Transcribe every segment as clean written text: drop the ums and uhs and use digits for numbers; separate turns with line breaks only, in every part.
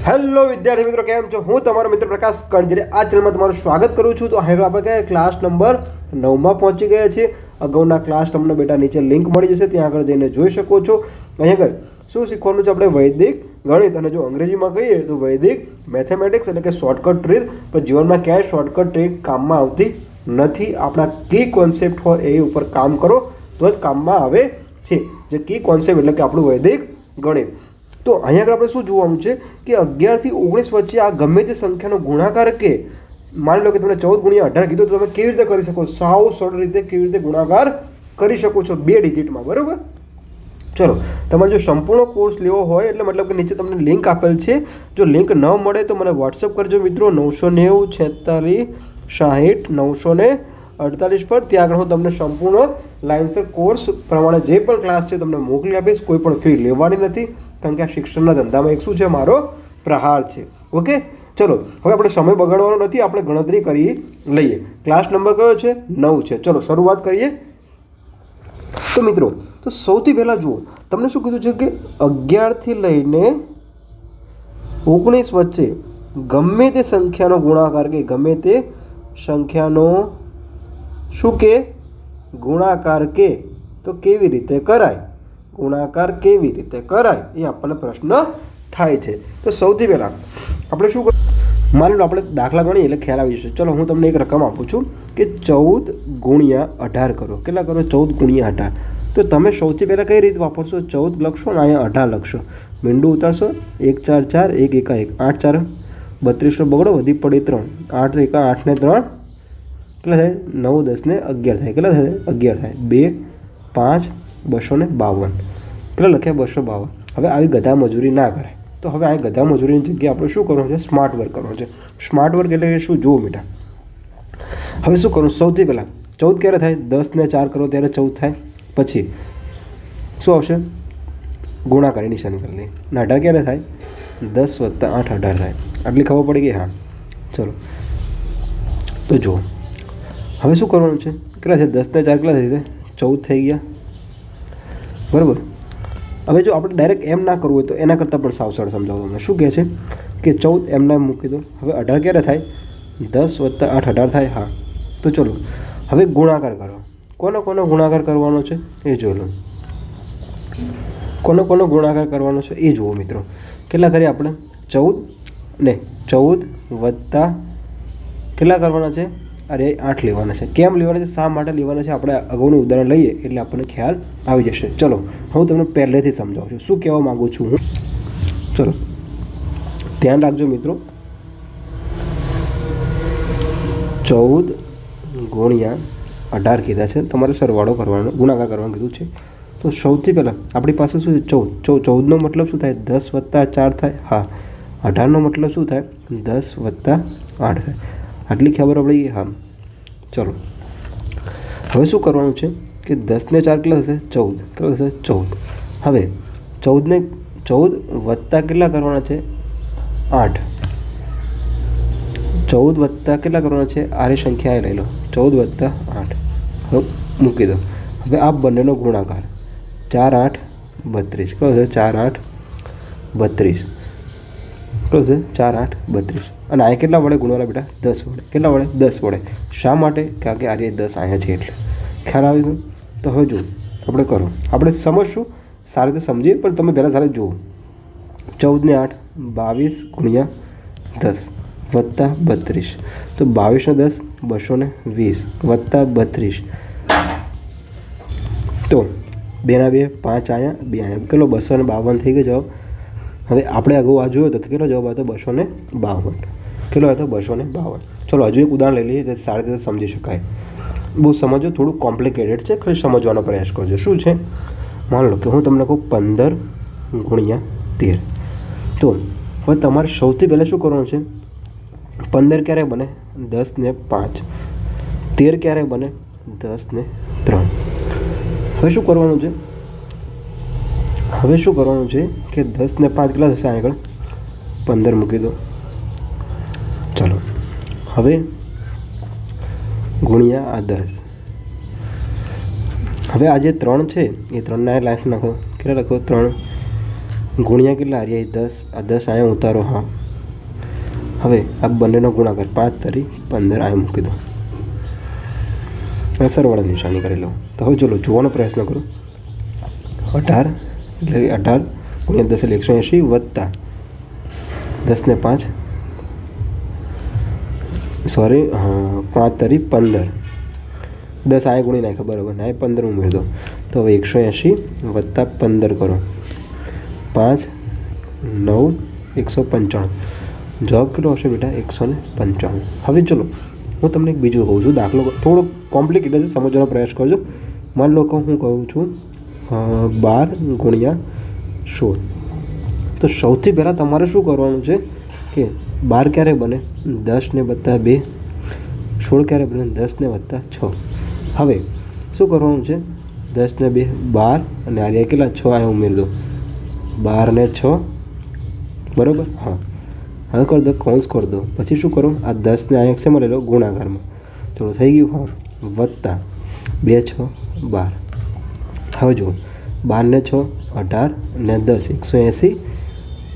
Hello વિદ્યાર્થી મિત્રો, કેમ છો? હું તમારો મિત્ર પ્રકાશ કણજરે આ ચેનલમાં તમારું સ્વાગત કરું છું. તો હવે આપણે કયા ક્લાસ નંબર 9માં પહોંચી ગયા છીએ. અગાઉના ક્લાસ તમને બેટા નીચે લિંક મળી જશે, ત્યાં આગળ જઈને જોઈ શકો છો. અહીંયા આગળ શું શીખવાનું છે? આપણે વૈદિક ગણિત, અને જો અંગ્રેજીમાં કહીએ તો વૈદિક મેથેમેટિક્સ એટલે કે શોર્ટકટ ટ્રીક. પણ જીવનમાં ક્યાંય શોર્ટકટ ટ્રીક કામમાં આવતી નથી. આપણા કી કોન્સેપ્ટ હોય એ ઉપર કામ કરો તો જ કામમાં આવે છે. જે કી કોન્સેપ્ટ એટલે કે આપણું વૈદિક ગણિત. તો અહીંયા આગળ આપણે શું જોવાનું છે કે 11 થી 19 વચ્ચે આ ગમે તે સંખ્યાનો ગુણાકાર કે માની લો કે તમને 14 ગુણ્યા 18 કીધું, તો તમે કેવી રીતે કરી શકો? સાવ સરળ રીતે કેવી રીતે ગુણાકાર કરી શકો છો 2 ડિજિટમાં, બરાબર? ચલો, તમારે જો સંપૂર્ણ કોર્સ લેવો હોય એટલે મતલબ કે નીચે તમને લિંક આપેલ છે. જો લિંક ન મળે તો મને વોટ્સઅપ કરજો મિત્રો, 990 46 60 948 પર. ત્યાં આગળ હું તમને સંપૂર્ણ લાઇનસર કોર્સ પ્રમાણે જે પણ ક્લાસ છે તમને મોકલી આપીશ. કોઈ પણ ફી લેવાની નથી, કારણ કે આ શિક્ષણના ધંધામાં એક શું છે, મારો પ્રહાર છે. ઓકે, ચલો હવે આપણે સમય બગાડવાનો નથી, આપણે ગણતરી કરી લઈએ. ક્લાસ નંબર કયો છે? 9 છે. ચલો શરૂઆત કરીએ. તો મિત્રો, તો સૌથી પહેલાં જુઓ, તમને શું કીધું છે કે 11 થી લઈને 19 વચ્ચે ગમે તે સંખ્યાનો ગુણાકાર કે ગમે તે સંખ્યાનો શું કે ગુણાકાર કે તો કેવી રીતે કરાય? ગુણાકાર કેવી રીતે કરાય એ આપણને પ્રશ્ન થાય છે. તો સૌથી પહેલાં આપણે શું કરીએ, માની લો આપણે દાખલા ગણીએ એટલે ખ્યાલ આવી જશે. ચલો હું તમને એક રકમ આપું છું કે 14 ગુણ્યા 18 કરો. કેટલા કરો? 14 ગુણ્યા 18. તો તમે સૌથી પહેલાં કઈ રીતે વાપરશો? 14 લખશો ને અહીંયા 18 લખશો, મીંડું ઉતારશો, 1 4 4 1 1 1 8 4 32 બગડો, વધી પડે 3 8 1 8 ને 3 કેટલા થાય? 9 10 ને 11 થાય. કેટલા થાય? 11 થાય. 2 5 252. કેટલા લખ્યા? 252. હવે આવી ગધા મજૂરી ના કરે. તો હવે આ ગધા મજૂરીની જગ્યાએ આપણે શું કરવાનું છે? સ્માર્ટ વર્ક કરવાનું છે. સ્માર્ટ વર્ક એટલે શું? જુઓ બેટા, હવે શું કરવું? સૌથી પહેલાં 14 ક્યારે થાય? 10 ને 4 કરો ત્યારે 14 થાય. પછી શું આવશે? ગુણાકારની નિશાની કરી લઈએ. અને 18 ક્યારે થાય? 10 + 8 18 થાય. આટલી ખબર પડી ગઈ? હા, ચલો તો જુઓ હવે શું કરવાનું છે? કેટલા છે? 10 ને 4 કેટલા થઈ જાય? 14 થઈ ગયા, બરાબર. હવે જો આપણે ડાયરેક્ટ એમ ના કરવું હોય તો એના કરતાં પણ સાવ સરળ સમજાવું તમને. શું કહે છે કે 14 એમના એમ મૂકી દો. હવે 18 ક્યારે થાય? 10 + 8 18 થાય. હા, તો ચલો હવે ગુણાકાર કરો. કોનો ગુણાકાર કરવાનો છે એ જોઈ લો. કોનો ગુણાકાર કરવાનો છે એ જુઓ મિત્રો. કેટલા કરીએ આપણે? 14 ને 14 વત્તા કેટલા કરવાના છે? અરે 8 લેવાના છે. કેમ લેવાના છે? શા માટે લેવાના છે? આપણે અગાઉનું ઉદાહરણ લઈએ એટલે આપણને ખ્યાલ આવી જશે. ચલો હું તમને પહેલેથી સમજાવું છું શું કહેવા માગું છું હું. ચલો ધ્યાન રાખજો મિત્રો. 14 ગુણ્યા 18 કીધા છે, તમારે સરવાળો કરવાનો, ગુણાકાર કરવાનું કીધું છે. તો સૌથી પહેલાં આપણી પાસે શું છે? 14. 14નો મતલબ શું થાય? 10 + 4 થાય. હા, 18નો મતલબ શું થાય? 10 + 8 થાય. આટલી ખબર પડી ગઈ? હા, ચલો હવે શું કરવાનું છે કે 10 ને 4 કેટલા થશે? 14. કેટલા થશે? 14. હવે 14 વત્તા કેટલા કરવાના છે? 8. 14 વત્તા કેટલા કરવાના છે? આરી સંખ્યા લઈ લો, 14 + 8. હવે મૂકી દો. હવે આ બંનેનો ગુણાકાર 4 8 32. કેટલો થશે? 4 8 32. કેટલો છે? 4 8 32. અને આ કેટલા વડે ગુણવાના બેટા? 10 વડે. કેટલા વડે? 10 વડે. શા માટે? કારણ કે આ 10 અહીંયા છે એટલે. ખ્યાલ આવી ગયો? તો હવે જુઓ આપણે કરો, આપણે સમજશું, સારી રીતે સમજીએ, પણ તમે પહેલાં સારી જુઓ. 14 ને 8 22 ગુણ્યા 10 વત્તા 32. તો 22 ને 10 220 વત્તા 32. તો 2 ના 2 5 અહીંયા 2 અહીંયા. કેટલો? 252 થઈ ગયો જવાબ. હવે આપણે અગાઉ આ જોયો તો કેટલો જવાબ હતો? 252. કેટલો હતો? 252. ચલો હજુ એક ઉદાહરણ લઈ લઈએ જે સારી રીતે સમજી શકાય. બહુ સમજો, થોડું કોમ્પ્લિકેટેડ છે, ખાલી સમજવાનો પ્રયાસ કરજો. શું છે? માની લો કે હું તમને કહું 15 ગુણ્યા 13. તો હવે તમારે સૌથી પહેલાં શું કરવાનું છે? 15 ક્યારે બને? 10 ને 5. 13 ક્યારે બને? 10 ને 3. હવે શું કરવાનું છે? કે 10 ને 5 કેટલા થશે? આગળ 15 મૂકી દો. ચલો હવે ગુણ્યા આ 10. હવે આ જે 3 છે એ 3 ના લાઈફ નાખો. કેટલા લખો? 3 ગુણ્યા કેટલા આર્યા 10, આ 10 અહીંયા ઉતારો. હા, હવે આ બંનેનો ગુણાકાર 5 તરી 15 અહીંયા મૂકી દો. સરવાળા નિશાની કરી લો. તો હવે ચલો જોવાનો પ્રયત્ન કરો. 18 એટલે 18 ગુણ્યા 10 એટલે 180 વત્તા 10 ને 5 સોરી 5 તરી 15, 10 અહીંયા ગુણી નાખ્યો બરાબર ને, 15 ઉમેરી દો. તો હવે 180 વત્તા 15 કરો, 5 9 195. જવાબ કેટલો હશે બેટા? 195. હવે ચલો હું તમને એક બીજું કહું છું દાખલો, થોડો કોમ્પ્લિકેટેડ છે, સમજવાનો પ્રયાસ કરજો. માની લો કે હું કહું છું 12 ગુણ્યા 16. તો સૌથી પહેલાં તમારે શું કરવાનું છે કે 12 ક્યારે બને? 10 ને વત્તા 2. 16 ક્યારે બને? 10 ને વત્તા 6. હવે શું કરવાનું છે? 10 ને 2 12 અને આ કેટલા 6 અહીંયા ઉમેરી દો. 12 ને 6 બરાબર. હા, હવે કરી દો કૌંસ કરી દો. પછી શું કરો? આ 10 ને અહીંયા શેમાં લઈ લો? ગુણાકારમાં. ચલો થઈ ગયું. હા, વત્તા 2 6 12. હવે જુઓ 12 ને 6 18 ને 10 180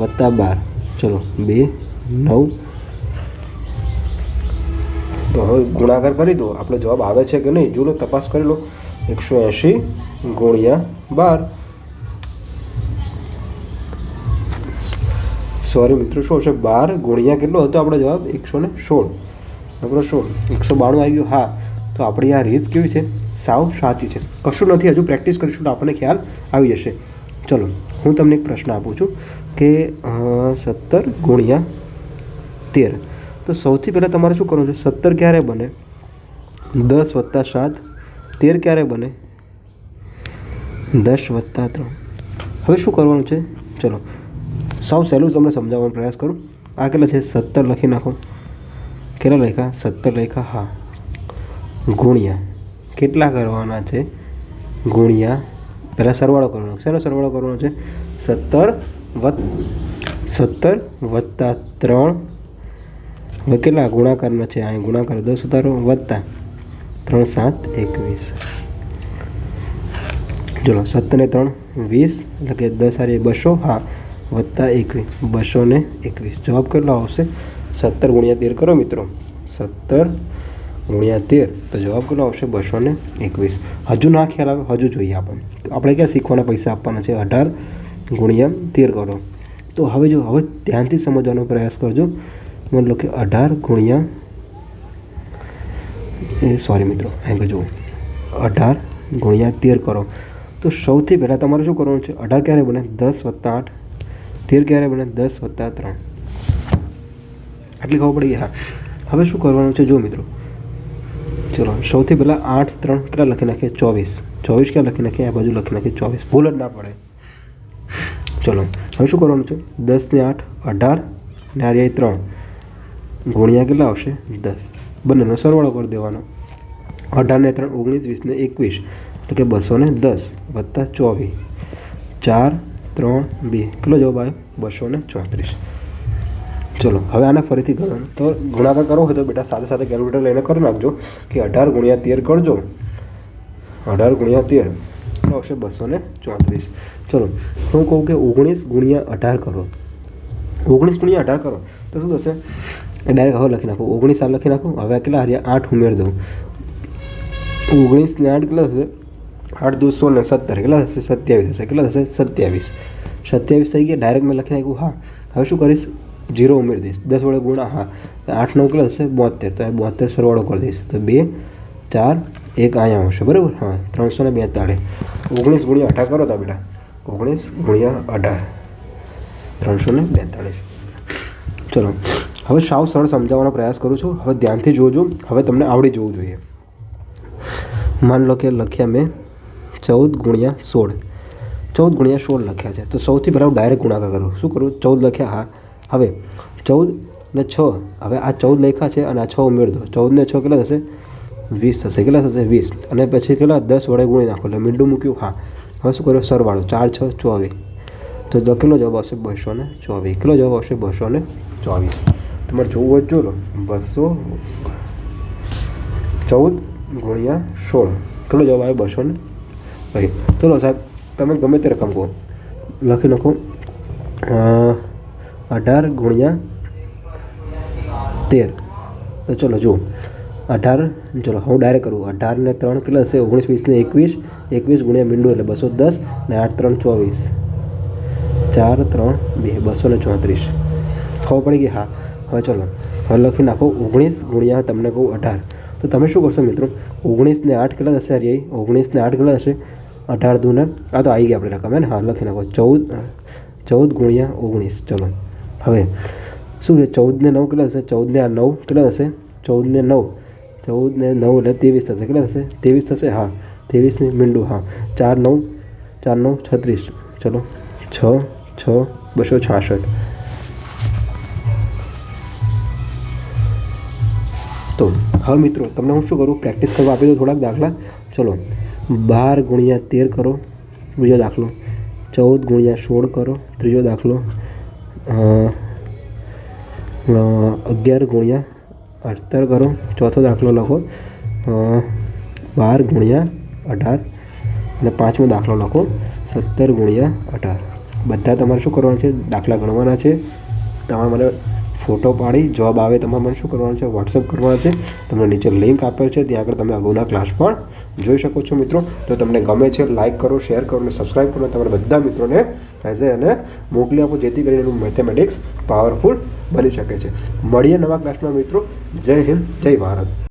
વત્તા 12. ચલો 2 9. તો હવે ગુણાકાર કરી દો, આપણો જવાબ આવે છે કે નહીં જો લો, તપાસ કરી લો. 180 ગુણ્યા 12, સોરી મિત્રો શું હશે? 12 ગુણ્યા કેટલો હતો આપણો જવાબ? 116. આપણો 192 આવી ગયો. હા, તો આપણી આ રીત કેવી છે? સાવ સાચી છે. કશું નથી, હજુ પ્રેક્ટિસ કરીશું તો આપણને ખ્યાલ આવી જશે. ચલો હું તમને એક પ્રશ્ન આપું છું કે 17 ગુણ્યા 13. તો સૌથી પહેલાં તમારે શું કરવું છે? 17 ક્યારે બને? 10 વત્તા 7. 13 ક્યારે બને? 10 વત્તા 3. હવે શું કરવાનું છે? ચલો સાવ સહેલું તમને સમજાવવાનો પ્રયાસ કરું. આ કેટલા છે? 17 લખી નાખો. કેટલા લખ્યા? 17 લખ્યા. હા, ગુણ્યા કેટલા કરવાના છે? ગુણ્યા પહેલાં સરવાળો કરવાનો. શેનો સરવાળો કરવાનો છે? 17 વત્તા 3. હવે કેટલા ગુણાકારના છે? અહીં ગુણાકાર 10 ઉતારો વત્તા 3 7 21. ચલો 17 ને 3 20 એટલે કે 10 હારી 200. હા, વત્તા 21 221. જવાબ કેટલો આવશે? 17 ગુણ્યા 13 કરો મિત્રો. 17 ગુણ્યા 13 તો જવાબ કેટલો આવશે? 221. હજુ ના ખ્યાલ આવે? હજુ જોઈએ આપણે. તો આપણે ક્યાં શીખવાના પૈસા આપવાના છે? 18 ગુણ્યા 13 કરો. તો હવે જો હવે ધ્યાનથી સમજવાનો પ્રયાસ કરજો. મતલબ કે 18 ગુણ્યા સોરી મિત્રો અહીં જુઓ 18 ગુણ્યા 13 કરો. તો સૌથી પહેલાં તમારે શું કરવાનું છે? 18 ક્યારે બને? 10 વત્તા 8. 13 ક્યારે બને? 10 વત્તા 3. આટલી ખબર પડી ગઈ. હા, હવે શું કરવાનું છે? જો મિત્રો ચલો સૌથી પહેલાં 8 3 કેટલા લખી નાખીએ? 24. 24 ક્યાં લખી નાખીએ? આ બાજુ લખી નાખીએ 24. ભૂલ જ ના પડે. ચલો હવે શું કરવાનું છે? 10 ને 8 18 ને આ 3 ગુણ્યા કેટલા આવશે? 10. બંનેનો સરવાળો કરી દેવાનો. 18 ને 3 19 20 ને 21 એટલે કે 210 વત્તા 24. 4 3 2 કેટલો જવાબ આવ્યો? 234. ચલો હવે આને ફરીથી ગણવાનું. તો ગુણાકાર કરવો હોય તો બેટા સાથે સાથે કેલ્ક્યુલેટર લઈને કરી નાખજો કે 18 ગુણ્યા 13 કરજો. 18 ગુણ્યા 13 કેટલો આવશે? 234. ચલો હું કહું કે 19 ગુણ્યા 18 કરો. 19 ગુણ્યા 18 કરો તો શું થશે? એ ડાયરેક્ટ હવે લખી નાખો. 19 આ લખી નાખું. હવે કેટલા હાર્યા? 8 ઉમેરી દઉં. 19 ને 8 કેટલા થશે? 8 2 16 ને 17 કેટલા થશે? 27 થશે. કેટલા થશે? 27. 27 થઈ ગયા. ડાયરેક્ટ મેં લખી નાખ્યું. હા, હવે શું કરીશ? 0 ઉમેરી દઈશ. 10 વડે ગુણા. હા, 8 9 કેટલા થશે? 72. તો એ 72 સરવાળો કરી દઈશ. તો 2 4 1 અહીંયા આવશે બરાબર. હા, 342. 19 ગુણ્યા 18 કરો તો બેટા. 19 ગુણ્યા 18 342. ચલો હવે સાવ સરળ સમજાવવાનો પ્રયાસ કરું છું. હવે ધ્યાનથી જોજો. હવે તમને આવડી જવું જોઈએ. માન લો કે લખ્યા મેં 14 ગુણ્યા 16. 14 ગુણ્યા 16 લખ્યા છે. તો સૌથી પહેલાં ડાયરેક્ટ ગુણાકાર કરું. શું કરું? 14 લખ્યા. હા, હવે 14 ને 6. હવે આ 14 લખ્યા છે અને આ 6 ઉમેરી દો. 14 ને 6 કેટલા થશે? 20 થશે. કેટલા થશે? 20. અને પછી કેટલા? 10 વડે ગુણી નાખો એટલે મીંડું મૂક્યું. હા, હવે શું કર્યો? સરવાળો. 4 6 24. તો કેટલો જવાબ આવશે? 224. કેટલો જવાબ આવશે? 224. તમારે જોવું હોય જો લો. 214 ગુણ્યા 16 કેટલો જવાબ આવે? 220. ચલો સાહેબ તમે ગમે તે રકમ કહો લખી નાખો. 18 ગુણ્યા 13. તો ચલો જુઓ 18, ચલો હું ડાયરેક્ટ કરું. 18 ને 3 કેટલા હશે? 19, 20 ને 21. 21 ગુણ્યા મીંડું એટલે 210 ને 8 3 24. 4 3 2 234. ખબર પડી ગઈ? હા. હવે ચલો હવે લખી નાખો 19 ગુણ્યા તમને કહું 18. તો તમે શું કરશો મિત્રો? 19 ને 8 કેટલા થશે? 19 ને 8 કેટલા થશે? 18 દૂને આ તો આવી ગયા આપણે રકમ હે ને. હા લખી નાખો 14 ગુણ્યા 19. ચલો હવે શું છે? 14 ને 9 કેટલા થશે? 14 ને 9 કેટલા થશે? 14 ને 9 એટલે 23 થશે. કેટલા થશે? 23 થશે. હા 23 ને મીંડું. હા 4 9 36. ચલો 6 6 266. તો હવે મિત્રો તમને હું શું કરું? પ્રેક્ટિસ કરવા આપી દઉં થોડાક દાખલા. ચલો 12 ગુણ્યા 13 કરો બીજો દાખલો. 14 ગુણ્યા 16 કરો ત્રીજો દાખલો. 11 ગુણ્યા 18 કરો ચોથો દાખલો લખો. 12 ગુણ્યા 18 અને પાંચમો દાખલો લખો 17 ગુણ્યા 18. બધા તમારે શું કરવાનું છે? દાખલા ગણવાના છે. તમારે મને ફોટો પાડી જવાબ આવે તમારે મને શું કરવાનું છે? વોટ્સઅપ કરવાના છે. તમને નીચે લિંક આપેલ છે, ત્યાં આગળ તમે અગાઉના ક્લાસ પણ જોઈ શકો છો મિત્રો. તો તમને ગમે છે લાઇક કરો, શેર કરો અને સબસ્ક્રાઈબ કરો. તમારા બધા મિત્રોને એઝ અને મોકલી આપો, જેથી કરીને એનું મેથેમેટિક્સ પાવરફુલ બની શકે છે. મળીએ નવા ક્લાસમાં મિત્રો. જય હિન્દ, જય ભારત.